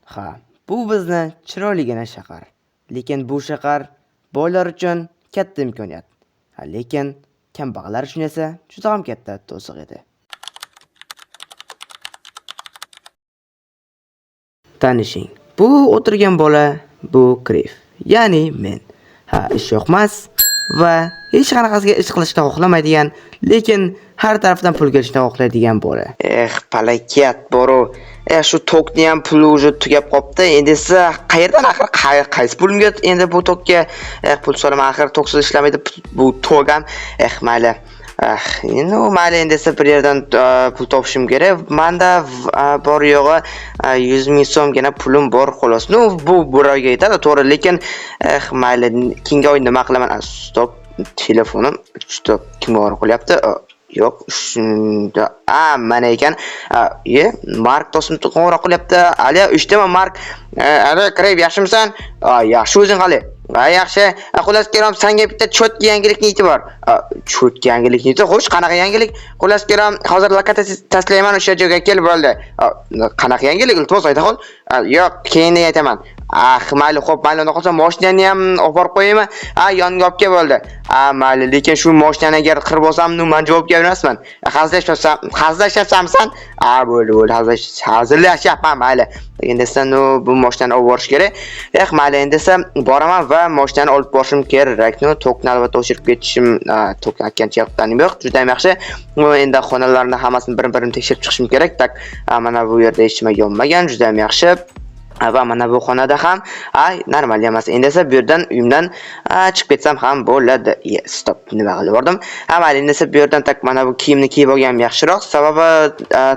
Ha, bu bizni chiroyligina shahar. Lekin bu shahar boylar uchun katta imkoniyat. Lekin kambag'allar uchun esa juda ham katta to'siq edi. Tanishing, bu o'tirgan bola, bu Krif, ya'ni men. Ish yoqmas va hech qanaqasiga ish qilishni xohlamaydigan, lekin har tarafdan pul kelishni xohlaydigan bola. Palakat boru. Shu tokni ham puli уже tugab qopti. Endi esa qayerdan axir qaysi pulimga endi bu tokga pul solaman, axir toksiz ishlamaydi bu tok ham. Mayli. Endi mayli, endi esa bir yerdan pul topishim kerak. Menda bor yo'g'i 100 ming so'mgina pulim bor xolos. Bu birovga yetadi, to'g'ri, lekin mayli, keyingi oy nima qilaman? Stop, telefonim. Stop, kim bor qilyapti? Yo'q, shunda mana ekan. Mark do'stim qo'ng'iroq qilyapti. Ali, eshitaman Mark. Ali, Krif, yaxshimisan? Yaxshi, o'zing qali? Yaxshi. Xullas kelam, senga bitta cho'tki yangilikni aytib bor. Cho'tki yangilikni aytib, xo'sh, qanaqa yangilik? Xullas kelam, hozir lokatsiya tashlayman, o'sha joyga kelib bo'ldi. Qanaqa yangilik? Iltimos ayta qol. Yo'q, keyin aytaman. Mayli, xo'p, mayli, unda qolsa mashinani ham olib borib qo'yaymi? Yonga olib kel bo'ldi. Mayli, lekin shu mashinani agar qirib olsam, men javobgar emasman. Hazillashyapsanmisan? Bo'ldi, hazillashyapman, mayli. Endi esa bu mashinani olib borish kerak. Mayli, endi esa boraman va mashinani olib borishim kerak. Tokni albatta o'chirib ketishim, tokni akkancha yoqdanim yo'q. Juda ham yaxshi. Endi xonalarni hammasini bir-birini tekshirib chiqishim kerak. Tak, mana bu yerda hech nima yonmagan, juda ham yaxshi. Va mana bu xonada ham normal emas. Endi esa bu yerdan uyimdan chiqib ketsam ham bo'ladi. Stop, nima qilib bordim? Mayli, endi esa bu yerdan tak mana bu kiyimni kiyib olganim yaxshiroq. Sababi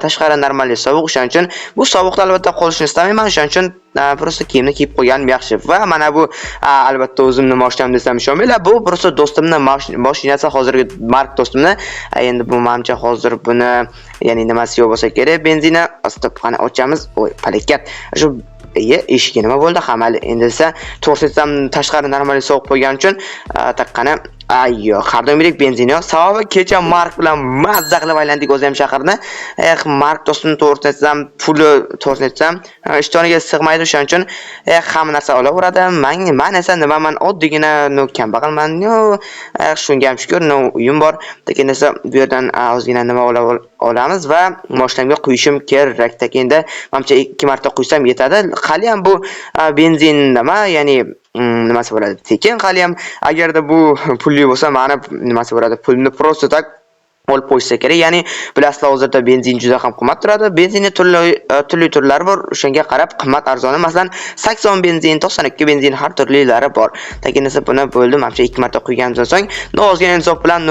tashqari normal sovuq, shuning uchun bu sovuqda albatta qolishni istamayman. Shuning uchun просто kiyimni kiyib qo'yganim yaxshi. Va mana bu albatta o'zimni mashinam desam ishonmanglar, bu просто do'stimning mashinasi, hozirgi Mark do'stimni. Endi bu menimcha hozir buni, ya'ni nimasi yo'q bo'lsa kerak, benzina. Stop, qani ochamiz. Voy, palakat. Shu eshigi nima bo'ldi? Mayli, endi esa to'rsam tashqari normal sovuq qo'ygan uchun taqqani yo'q, qardonbilik benzin yo'q. Sababi kecha Mark bilan mazza qilib aylandik o'zi ham shaharni. Mark do'stimni to'rsam, puli to'rsam, ishtoniga sig'maydi, shuning uchun hamma narsa olaveradi. Men esa nimaman, oddiygina kambag'alman. Shunga ham shukur, uyim bor. Lekin esa bu yerdan ozgina nima olamiz va mashinamga quyishim kerak. Endi menimcha 2 marta quysam yetadi. Hali ham bu benzin nima, ya'ni nimasi bo'ladi? Tekin hali ham agarda bu pulli bo'lsa, mana nimasi bo'ladi? Pulni просто tak olib qo'ysa kerak. Ya'ni bilasizlar, hozirda benzin juda ham qimmat turadi. Benzinning turli turlari bor. O'shanga qarab qimmat arzoni, masalan 80 benzin, 92 benzin, har turlilari bor. Lekin esa buni bo'ldi, menimcha 2 marta quyganimdan so'ng, ozgina insof bilan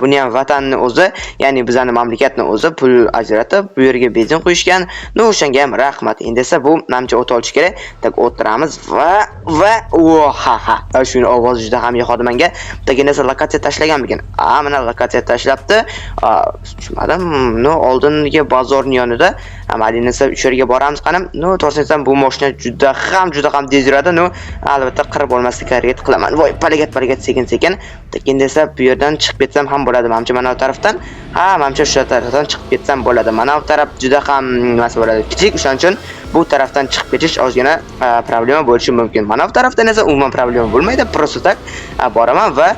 buni ham vatanni o'zi, ya'ni bizning mamlakatning o'zi pul ajratib, bu yerga benzin quyishgan. O'shanga ham rahmat. Endi esa bu menimcha o't olish kerak. Tak o'tiramiz va shuni ovozi juda ham yoqadi menga. Lekin esa lokatsiya tashlaganmikin. Mana lokatsiya tashlabdi. Tushunmadim. Oldingi bozorning yonida. Mayli, esa o'sha yerga boramiz qanim. To'rsam bu mashina juda ham tez yuradi. Albatta qirib olmaslikka harakat qilaman. Voy, palakat sekin. Lekin esa bu yerdan chiqib ketsam ham bo'ladi. Menimcha mana bu tarafdan, menimcha shu tarafdan chiqib ketsam bo'ladi. Mana bu taraf juda ham nimasi bo'ladi? Kichik, shuning uchun bu tarafdan chiqib ketish ozgina problema bo'lishi mumkin. Mana bu tarafdan esa umuman problema bo'lmaydi. Просто tak boraman va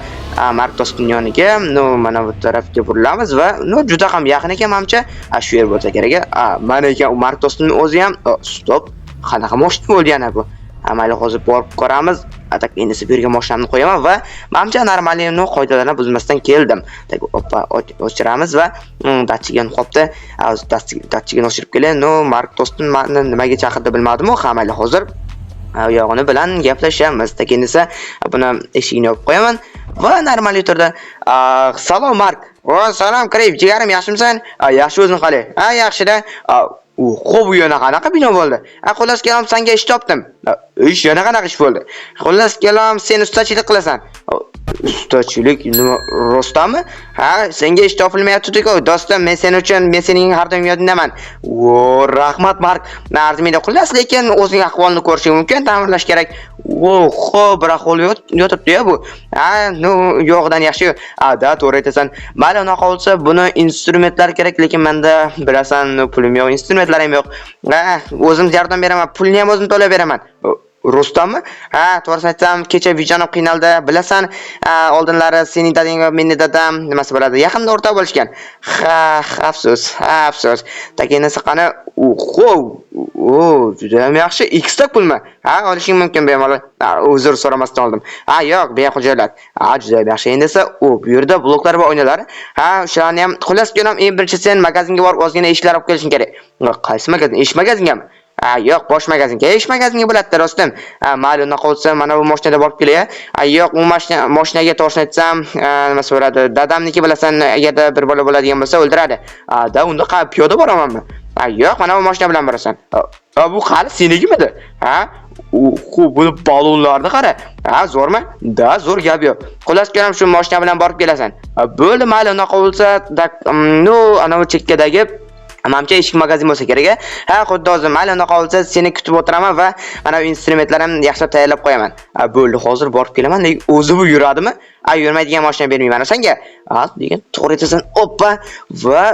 Mark do'stimning yoniga, mana bu tarafga burilamiz va juda ham yaqin ekan menimcha. Shu yer bo'lsa kerak. Mana ekan u Mark do'stimning o'zi ham. Stop. Qanaqa mashina bo'ldi yana bu? Mayli, hozir borib ko'ramiz. Endi bu yerga mashinamni qo'yaman va menimcha normalniy qoidalarni buzmasdan keldim. O'chiramiz va datchigan qopdi. Datchigan o'chirib kelay. Mark do'stim meni nimaga chaqirdi bilmadim-ku. Mayli, hozir yog'ini bilan gaplashamiz. Endi esa buni eshigini yopib qo'yaman va normal turda salom Mark. Salom Krif, jigarim, yaxshimisan? Yaxshi, o'zing qali? Yaxshi-da. Xo'p, u yana qanaqa bino bo'ldi? Xullas kelam, senga ish topdim. Ish yana qanaqa ish bo'ldi? Xullas kelam, sen ustachilik qilasan. ustachilik nima Rustammi? Ha, senga ish topilmayapti-ku. Do'stim, men sen uchun men sening har doim yodindaman. O, rahmat Mark. Arzimaydi xullas, lekin o'zing ahvolni ko'rishing mumkin, ta'mirlash kerak. Xo'p, bir ahvol yotibdi-ya bu. Ha, yo'qdan yaxshi. Da, to'g'ri aytasan. Mayli, unaqa bo'lsa, buni instrumentlar kerak, lekin menda bilasan, pulim yo'q, instrumentlarim yo'q. Ha, o'zim yordam beraman, pulni ham o'zim to'lab beraman. Rustammi? Ha, to'g'risini aytsam, kecha vijonim qiynaldi. Bilasan, oldinlari sening dadang va mening dadam nimasi bo'ladi? Yaqinda o'rtoq bo'lishgan. Ha, afsus. Taginasi qani? Juda ham yaxshi. X-ta pulmi? Ha, olishing mumkin bemalol. Uzr so'ramasdan oldim. Ha, yo'q, behujalat. Ha, juda ham yaxshi. Endi esa bu yerda bloklar va oynalar. Ha, o'shalarni ham xullas ko'ram, eng birinchi sen magazinga borib ozgina ishlar olib kelishing kerak. Qaysi magazin? Ish magazingami? Yo'q, bosh magazinga. Ish magazinga bo'ladi, Rustam. Mayli, unaqa bo'lsa, mana bu mashinada borib kelay. Yo'q, u mashinaga to'g'risini aytsam, nima so'radi? Dadamniki bilasan, agarda bir bola bo'ladigan bo'lsa, o'ldiradi. Da, unda piyoda boramanmi? Yo'q, mana bu mashina bilan borasan. Bu qani senikimidi? Buni balonlarni qara. Zo'rmi? Da, zo'r gap yo'q. Xullas ko'ram, shu mashina bilan borib kelasan. Bo'ldi, mayli, unaqa bo'lsa, ana u chekkadagi Menimcha eshik magazin bo'lsa kerak. Xuddi hozir mayli unaqa bo'lsa seni kutib o'tiraman va mana bu instrumentlarimni yaxshilab tayyorlab qo'yaman. Bo'ldi, hozir borib kelaman. O'zi bu yuradimi? Yurmaydigan mashina bermayman senga. Degan to'g'ri aytasan. Oppa va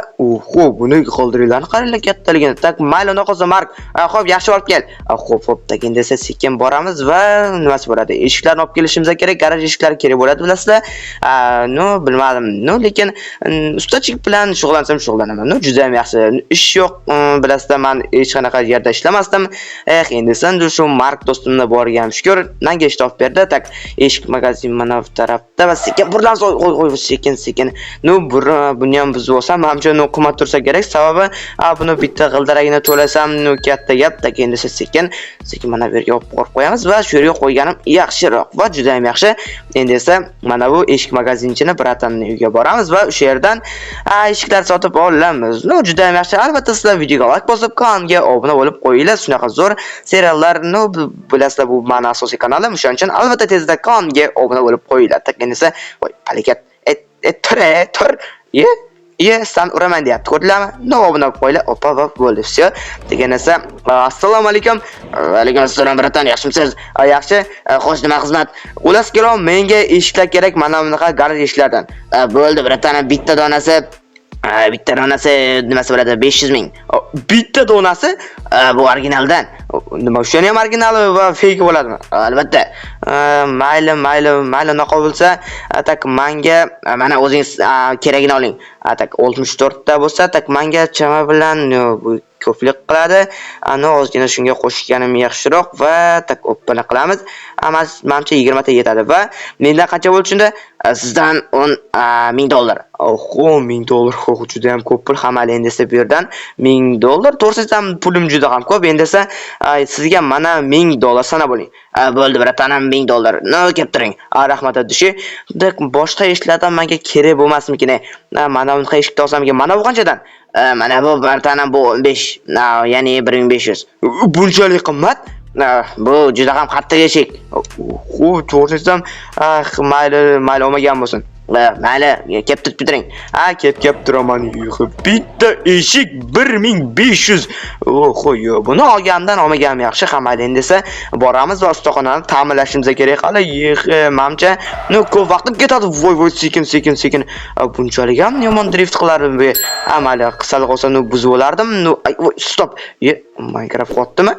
buni qoldiringlarni qaranglar kattaligini. Tak mayli unaqa bo'lsa Mark. Xo'p, yaxshi olib kel. Xo'p, takin desa sekin boramiz va nimasi bo'ladi? Eshiklarni olib kelishimiz kerak, garaj eshiklari kerak bo'ladi, bilasizlar. Bilmadim. Lekin ustachilik bilan shug'ullanaman. Juda ham yaxshi. Ish yo'q, bilasizlar, men hech qanaqa yerda ishlamasdim. Endi sen shu Mark do'stimni borgan shukur, menga ish topib berdi. Tak eshik magazin mana bu tarafda va sekin burlan qo'y sekin. Buni ham buzib olsam, menimcha qimmat tursa kerak. Sababi buni bitta g'ildiragini to'lasam, katta gap. Tak endi sekin mana bu yerga olib borib qo'yamiz va shu yerga qo'yganim yaxshiroq va juda ham yaxshi. Endi esa mana bu eshik magazinchini bratamning uyiga boramiz va o'sha yerdan eshiklar sotib olamiz. Juda ham yaxshi. Albatta sizlar videoga like bosib, kanalga obuna bo'lib qo'yinglar. Shunaqa zo'r seriallarni bilasizlar, bu meni asosiy kanalim. Shuning uchun albatta tezda kanalga obuna bo'lib qo'yinglar. Takin esa palikat tur. San uraman deyapti. Ko'rdinglarmi? Obuna bo'lib qo'yinglar. Oppa bo'ldi. Все. Degan esa assalomu alaykum. Va alaykum assalom bratan, yaxshimisiz? Yaxshi. Xo'sh, nima xizmat? Ulas kelom, menga eshiklar kerak, mana bunaqa garaj eshiklardan. Bo'ldi bratan, bitta donasi nimasi bo'ladi? 500 ming. Bitta donasi? Bu originaldan. Nima uchun ham original va fake bo'ladimi? Albatta. Mayli, unaqa bo'lsa, tak menga mana o'zingiz keragini oling. Tak 64 ta bo'lsa, tak menga chama bilan bu ko'plik qiladi. Ozgina shunga qo'shganim yaxshiroq va tak o'ppana qilamiz. Menimcha 20 ta yetadi va mendan qancha bo'lishunda sizdan $1000. $1000 juda ham ko'p pul. Hamali endi esa bu yerdan $1000. To'g'risi pulim juda ham ko'p. Endi esa sizga mana $1000 sanab oling. Bo'ldi bratanim, $1000. Kelib turing. Rahmat adishi. Boshqa ishlardan menga kerak bo'lmasmikin? Mana bunday eshikni olsamga, mana bu qanchadan? Mana bu bratanim bu 15, ya'ni 1500. Bunchalik qimmat? Bu juda ham qattiq eshik. To'g'risam, mayli olmagan bo'lsin. Mayli, kelib turing. Kelib turaman. Bitta eshik 1500. Buni olgandan olmaganim yaxshi. Mayli, endi esa boramiz va ustaxonani ta'mirlashimiz kerak. Menimcha, ko'p vaqtim ketadi. Voy, sekin. Bunchalik ham yomon drift qilardim. Mayli, qisalik olsa buzib olardim. Stop. Minecraft qotdimi?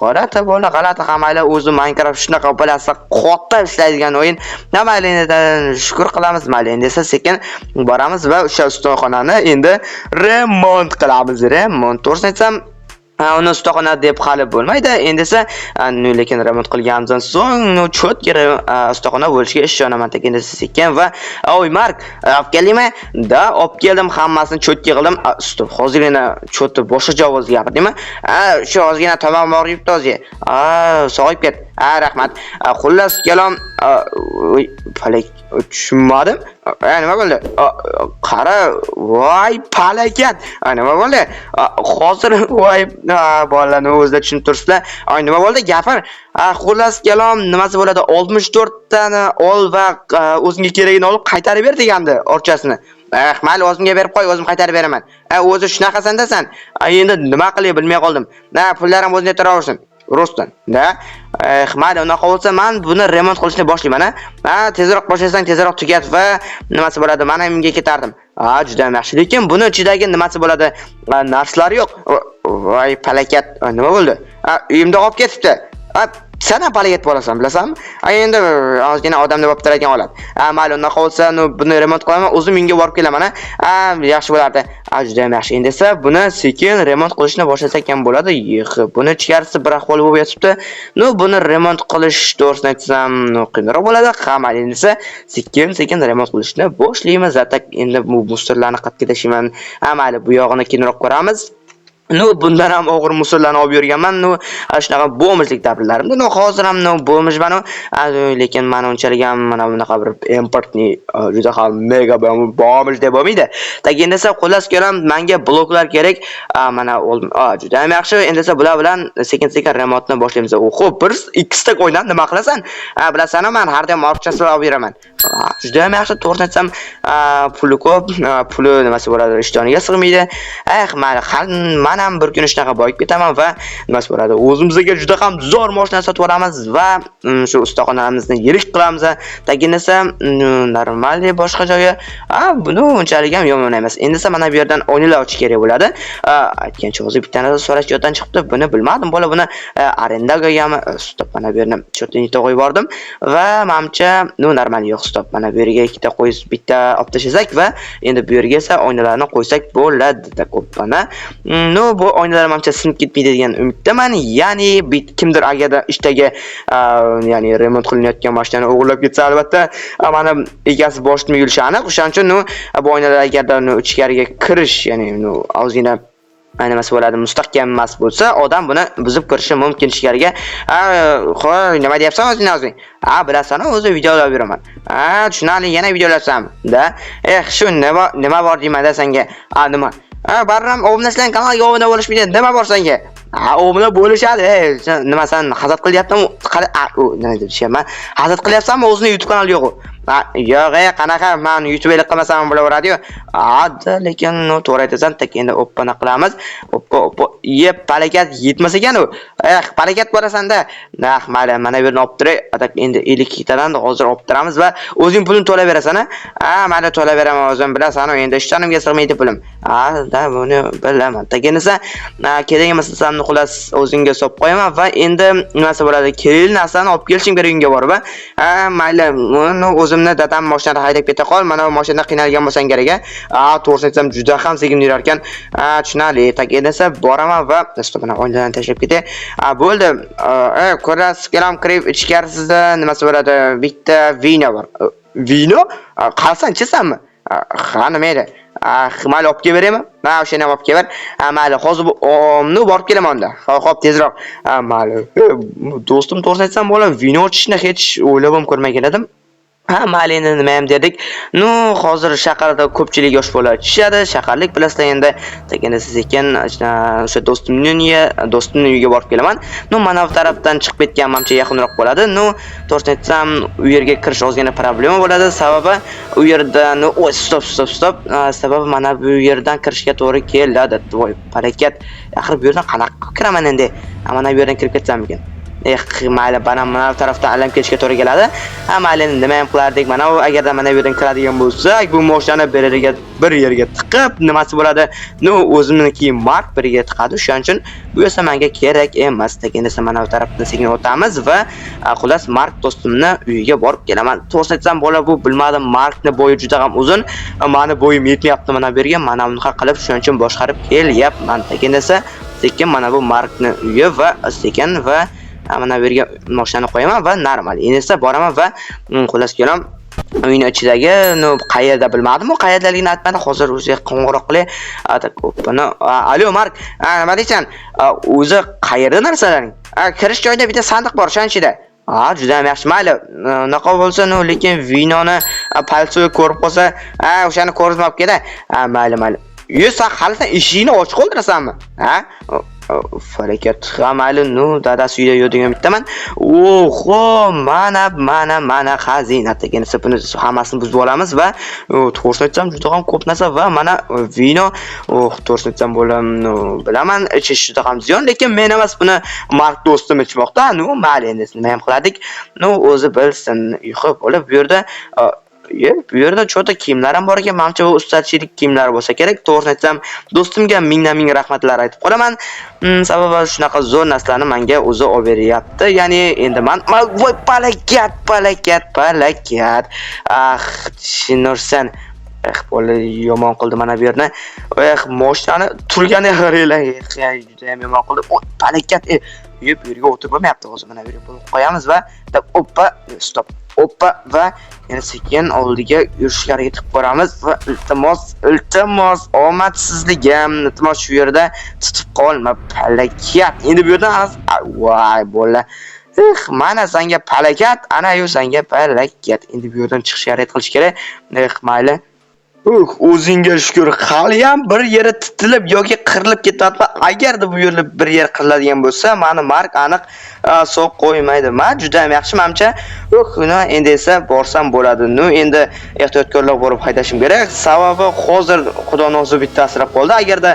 G'alati hamaylar o'zi Minecraft shunaqa bilasizlar, qo'tta ishlaydigan o'yin. Mayli, endi shukr qilamiz. Mayli, endi esa sekin boramiz va o'sha ustaxonani endi remont qilamiz. To'g'risini aytsam, uni ustaxona deb hali bo'lmaydi. Endi esa lekin remont qilganimizdan so'ng cho'tki ustaxona bo'lishiga ishonaman. Endi sekin va Mark, olib keldingmi? Olib keldim, hammasini cho'tki qildim. Stop, hozirgina cho'tni boshqa joyga gapirdingmi? Shu ozgina tomog'im og'riyapti o'zi. Sog'ayib ket. Rahmat. Xullas kalom falak tushunmadim. Nima bo'ldi? Qara, voy palakat. Nima bo'ldi? Hozir voy bolalarni o'zida tushunib turibsizlar. Nima bo'ldi? Gapir. Xullas kalom nimasi bo'ladi? 64 tani ol va o'zingga kerakini olib qaytarib ber degandi orchasini. Mayli o'zimga berib qo'y, o'zim qaytarib beraman. O'zi shunaqasan-dasan. Endi nima qilay bilmay qoldim. Pullarim o'zingga turaversin. Rostdan. Mayli, unaqa bo'lsa men buni remont qilishni boshlayman. Tezroq boshlasang tezroq tugat va nimasi bo'ladi? Men uyimga ketardim. Juda yaxshi. Lekin buni ichidagi nimasi bo'ladi? Narsalar yo'q. Voy palakat. Nima bo'ldi? Uyimda qolib ketibdi. Sen ham palakat bo'lasan, bilasanmi? Endi ozgina odamni bo'lib turadigan holat. Mayli, unaqa bo'lsa, buni remont qilaman, o'zim uyga borib kelaman. Yaxshi bo'lardi. Juda yaxshi. Endi esa buni sekin remont qilishni boshlasak ham bo'ladi. Buni ichkarisi bir ahvol bo'lib yotibdi. Buni remont qilish to'g'risini aytsam, qiyinroq bo'ladi. Mayli, endi esa sekin remont qilishni boshlaymiz. Atak endi bu musorlarni qatga tashiman. Mayli, bu yog'ini keyinroq ko'ramiz. Bundan ham og'ir musorlarni olib yurganman. Shunaqa bo'mishlik davrlarimda. Hozir ham bo'mishman. Lekin men unchalik ham mana bunaqa bir importni juda ham mega bo'mish deb bo'lmaydi. Endi esa xullas kelam menga bloklar kerak. Mana juda ham yaxshi. Endi esa bular bilan sekin remontni boshlaymiz. Xo'p, bir ikkita o'ynab nima qilasan? Bilasan, men har doim orqachasini olib yuraman. Juda ham yaxshi. To'g'risini aytsam, puli ko'p, puli nimasi bo'ladi, ishtoniga sig'maydi. Mayli, men ham bir kun shunaqa boyib ketaman va nimasi bo'ladi? O'zimizga juda ham zo'r mashina sotib olamiz va shu ustaxonamizni yirik qilamiz. Endi esa normal boshqa joyi buni unchalik ham yomon emas. Endi esa mana bu yerdan o'yinlar ochish kerak bo'ladi. Aytgancha hozir bittadan so'rash yoddan chiqibdi. Buni bilmadim. Bola buni arendaga ham stop mana bu yerni cho'rtinita qo'yib bordim va menimcha normal yo'q stop. Mana bu yerga ikkita qo'yib bitta olib tashlasak va endi bu yerga esa oynalarni qo'ysak bo'ladi. Ko'pana. Bu oynalar menimcha sinib ketmaydi degan umiddaman. Ya'ni kimdir agarda ishdagi ya'ni remont qilinayotgan mashinani o'g'irlab ketsa, albatta mana egasi boshini yulishi aniq. O'shaning uchun bu oynalar agarda ichkariga kirish, ya'ni ozgina nimasi bo'ladi, mustahkam emas bo'lsa, odam buni buzib kirishi mumkin ichkariga. Xo'p, nima deyapsan o'zing? Bilasan, o'zi videolar beraman. Tushunarli, yana videolasam. Shu nima bor deyman-da senga. Nima? Barram obunachilar kanalga obuna bo'lishmaydi. Nima bor senga? Obuna bo'lishadi. Nima sen hazat qilyapsanmi? Nima deyapman? Hazat qilyapsanmi? O'zining YouTube kanali yo'q. Yo'q, qanaqa men YouTube'lik qilmasam bo'laveradi-yu. Lekin to'g'ri aytasan, endi o'ppana qilamiz. Oppa, yeb palakat yetmas ekan u. Palakat bo'lasan-da. Mayli, mana bu yerni olib turay. Endi 52 tadan hozir olib turamiz va o'zing pulni to'lab berasan, mayli to'lab beraman, o'zim bilasan, endi ishtonimga sig'maydi pulim. Buni bilaman. Endi esa kerak emas narsani xullas o'zingga solib qo'yaman va endi nimasi bo'ladi? Kerak narsani olib kelishim kerak uyga borib. Mayli, o'zimni dadam mashinada haydab keta qol, mana bu mashinada qiynalgan bo'lsang kerak. To'g'risini aytsam juda ham sekin yurar ekan. Tushunarli. Endi esa boraman va mana o'yinlarni tashlab ketay. Bo'ldi. Ko'rasiz, kelam kirib ichkarisida nimasi bo'ladi? Bitta vino bor. Vino? Qalsan chisanmi? Nima edi? Mayli olib kelib beraymi? O'shani olib kelib ber. Mayli, hozir borib kelaman unda. Xo'p, tezroq. Mayli. Do'stim, to'g'risini aytsam, bola vino ichishni hech o'ylab ham ko'rmagan edim. Mayli, endi nima ham dedik. Hozir shaharda ko'pchilik yosh bolalar ichishadi. Shaharlik bilasizlar endi. Endi sekin o'sha do'stimning uyiga borib kelaman. Mana bu tarafdan chiqib ketgan menimcha yaqinroq bo'ladi. To'g'risini aytsam, u yerga kirish ozgina problema bo'ladi. Sababi u yerda stop. Sababi mana bu yerdan kirishga to'g'ri keladi. Voy, harakat. Axir bu yerdan qanaqa kiraman endi? Mana bu yerdan kirib ketsam ekan. Mayli, mana bu tarafdan alam ketishga to'g'ri keladi. Mayli, nima ham qilardik? Mana u agarda mana bu yerdan kiradigan bo'lsak, bu mashinani bir yerga tiqib, nimasi bo'ladi? O'zimniki Mark bir yerga tiqadi. Shuning uchun bu esa menga kerak emas. Endi esa mana bu tarafdan sekin o'tamiz va xullas Mark do'stimni uyiga borib kelaman. To'g'risini aytsam, bola bu bilmadim, Markni bo'yi juda ham uzun. Meni bo'yim yetmayapti mana bu yerga. Mana bunaqa qilib, shuning uchun boshqarib kelyapman. Endi esa sekin mana bu Markni uyi va sekin va mana bu yerga mashinani qo'yaman va normal. Endi esa boraman va xullas kelam uyning ichidagi qayerda bilmadim, u qayerdaligini aytmadi. Hozir o'ziga qo'ng'iroq qilay. Buni alo Mark, nima deysan? O'zi qayerda narsalaring? Kirish joyida bitta sandiq bor, o'shaning ichida. Juda ham yaxshi. Mayli, unaqa bo'lsa, lekin vinoni palsoy ko'rib qolsa, o'shani ko'rmabdi-da. Mayli. Sen hali eshikni ochiq qoldirasanmi? Farakat. Mayli, dadasi uyda yo'q degan bittaman. Oho, mana xazina degan buni hammasini buzib olamiz va to'g'risini aytsam juda ham ko'p narsa va mana vino, to'g'risini aytsam bilaman, ichish juda ham ziyon, lekin men emas, buni Mark do'stim ichmoqda. Mayli, endi nima ham qiladik? O'zi bilsin. Yo'q, bo'lib bu yerda cho'ta kiyimlar ham bor ekan. Menimcha bu ustachilik kiyimlari bo'lsa kerak. To'g'risini aytsam, do'stimga ming rahmatlar aytib qo'yaman. Sababi shunaqa zo'r narsalarni menga o'zi olib beryapti. Ya'ni endi men voy palakat. Tushunursan. Bola yomon qildi mana bu yerni. Mashinani turgani qaranglar. Juda ham yomon qildi. Palakat. Bu yerga o'tirmayapti hozir. Mana bu yerga qo'yamiz va stop. Va yana sekin oldiga yurishga harakat qilib boramiz va iltimos omadsizligim, iltimos shu yerda tutib qolma palakat. Endi bu yerdan voy bola. Mana senga palakat, ana yu senga palakat. Endi bu yerdan chiqishga harakat qilish kerak. Mayli. O'zingga shukr, hali ham bir yeri titilib yoki qirilib ketyapti. Agarda bu yerda bir yer qiriladigan bo'lsa, meni Mark aniq so'q qo'ymaydi. Men juda ham yaxshi menimcha. Endi esa borsam bo'ladi. Endi ehtiyotkorlik bo'lib haydashim kerak. Sababi hozir xudo nozu bitta asrab qoldi. Agarda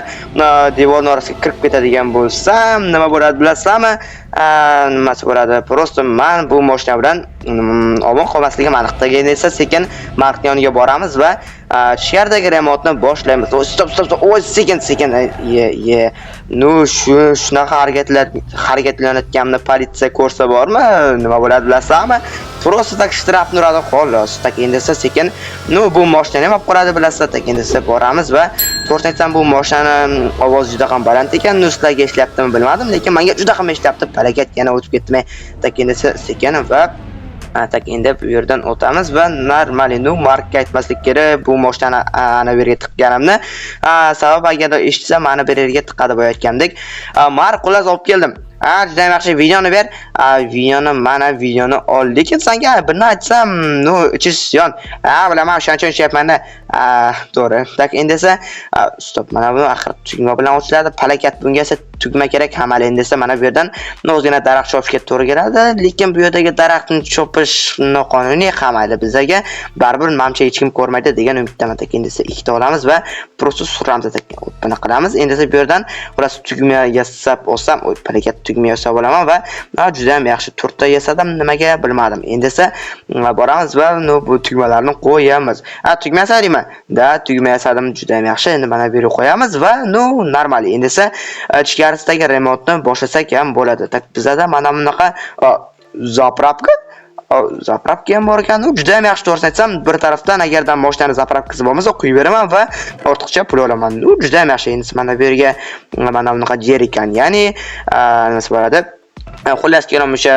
devor orasiga kirib ketadigan bo'lsam, nima bo'ladi bilasizmi? Nimasi bo'ladi? Prosta men bu mashina bilan omon qolmasligim aniq. Endi esa sekin Markning yoniga boramiz va sherdagi remotni boshlaymiz. Stop. Oy, sekin. Shunaqa harakatlanayotganimni politsiya ko'rsa bormi? Nima bo'ladi bilasizmi? Prosta tak shtrapni uradi xolos. Tak endi esa sekin, bu mashinani ham olib qoladi bilasizlar. Tak endi esa boramiz va to'g'ri aytsam bu mashinani ovozi juda ham baland ekan. Sizlarga ishlayaptimi bilmadim, lekin menga juda ham ishlayapti. Palakat yana o'tib ketmay. Tak endi esa sekin va endi bu yerdan o'tamiz va normal Markka aytmaslik kerak bu mashinani ana bu yerga tiqqanimni. Sababi agarda eshitsa meni bu yerga tiqadi bo'layotgandek. Mark qulas olib keldim. Juda yaxshi videoni ber. Videoni ol. Lekin senga birni aytsam, ichish yon. Bilaman, o'shancha ishlayapman-da. To'g'ri. Tak endi esa stop. Mana bu axir tugma bilan ochiladi. Palakat bunga esa tugma kerak. Hamal endi esa mana bu yerdan o'zgina daraxt chopishga to'g'ri keladi. Lekin bu yerdagi daraxtni chopish noqonuniy qamaydi bizga. Baribir menimcha hech kim ko'rmaydi degan umiddaman. Tak endi esa ikkita olamiz va prosta suramiz. Buni qilamiz. Endi esa bu yerdan biroz tugma yasab olsam, palakat tugma yasab olaman va juda ham yaxshi to'rtta yasadim. Nimaga bilmadim. Endi esa boramiz va bu tugmalarni qo'yamiz. Tugma yasadimmi? Tugma yasadim, juda ham yaxshi. Endi mana bu yerga qo'yamiz va normal. Endi esa ichkarisidagi remotni boshlasak ham bo'ladi. Tak bizda mana bunaqa zapravka ham bor ekan. Juda ham yaxshi to'g'risini aytsam, bir tarafdan agardan mashinani zapravkasi bo'lmasa qo'yib beraman va ortiqcha pul olaman. Juda ham yaxshi. Endi mana bu yerga mana bunaqa jer ekan. Ya'ni nima bo'ladi? Xullas kelam o'sha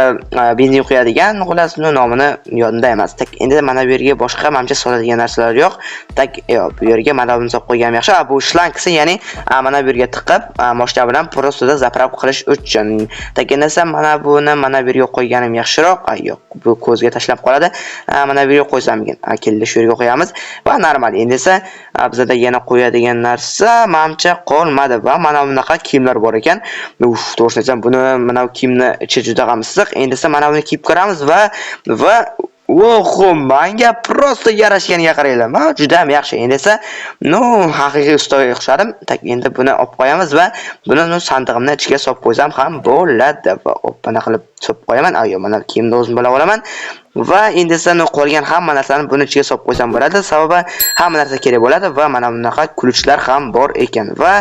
benzin quyadigan, xullas nomini yodimda emas. Tak endi mana bu yerga boshqa menimcha soladigan narsalar yo'q. Tak bu yerga mana buni solib qo'yganim yaxshi. Bu shlankasi, ya'ni mana bu yerga tiqib, mashina bilan prosta zapravka qilish uchun. Tak endi esa mana buni mana bu yerga qo'yganim yaxshiroq. Yo'q, bu ko'zga tashlab qoladi. Mana bu yerga qo'ysam ekan. Keldi shu yerga qo'yamiz va normal. Endi esa bizda yana qo'yadigan narsa menimcha qolmadi va mana bunaqa kiyimlar bor ekan. To'g'risini aytsam, buni mana bu kiyimni ichi juda ham issiq. Endi esa mana buni kiyib ko'ramiz va menga prosta yarashganiga qaranglar. Juda ham yaxshi. Endi esa haqiqiy ustoga o'xshadim. Tak endi buni olib qo'yamiz va buni sandig'imning ichiga solib qo'ysam ham bo'ladi. Va buni qilib solib qo'yaman. Mana kiyimni o'zim bilan olaman. Va endi esa qolgan hamma narsani buni ichiga solib qo'ysam bo'ladi. Sababi hamma narsa kerak bo'ladi va mana bunaqa kulchlar ham bor ekan. Va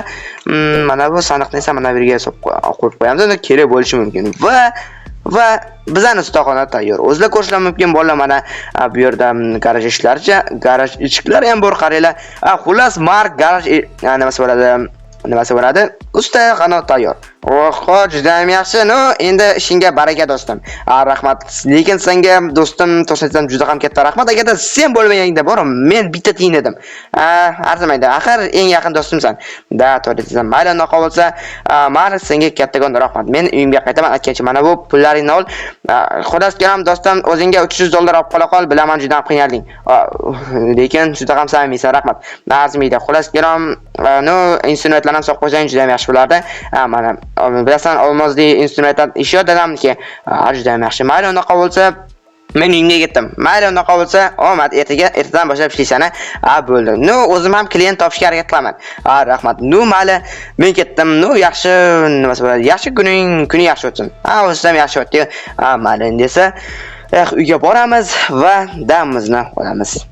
mana bu sandiqni esa mana bu yerga solib qo'yib qo'yamiz. Unda kerak bo'lishi mumkin. Va bizani ustaxona tayyor. O'zlar ko'rishlar mumkin bolalar, mana bu yerda garaj ishlaricha, garaj eshiklari ham bor qaranglar. Xullas Mark garaj nimasi bo'ladi? Usta qanot tayyor. Oho, juda ham yaxshi. No, endi ishingga baraka do'stim. Rahmat. Lekin senga do'stim to'shatsam juda ham katta rahmat. Agarda sen bo'lmaganingda borim, men bitta tiyin edim. Arzimaydi. Axir eng yaqin do'stimsan. Da, to'g'ri desam, mayli unaqa bo'lsa, mayli senga kattagon rahmat. Men uyimga qaytaman, aytgancha mana bu pullaringni ol. Xudo's keram do'stim, o'zingga $300 olib qola qol, bilaman juda ham qiynalding. Lekin juda ham samimiysan, rahmat. Arzimaydi. Xudo's keram, no, instrumentlarni ham sotib qo'ysang juda ham yaxshi bo'lardi. Mana bilasan, olmozli instrumentlar ishi dadamniki. Juda ham yaxshi. Mayli unaqa bo'lsa, men uyimga ketdim. Mayli unaqa bo'lsa, omad ertadan boshlab ishlaysana. Bo'ldi. No, o'zim ham klient topishga harakat qilaman. Rahmat. No, mayli, men ketdim. No, yaxshi nima bo'ladi? Yaxshi kuni yaxshi o'tsin. O'zim ham yaxshi o'tdi. Mayli desa, uyga boramiz va damimizni olamiz.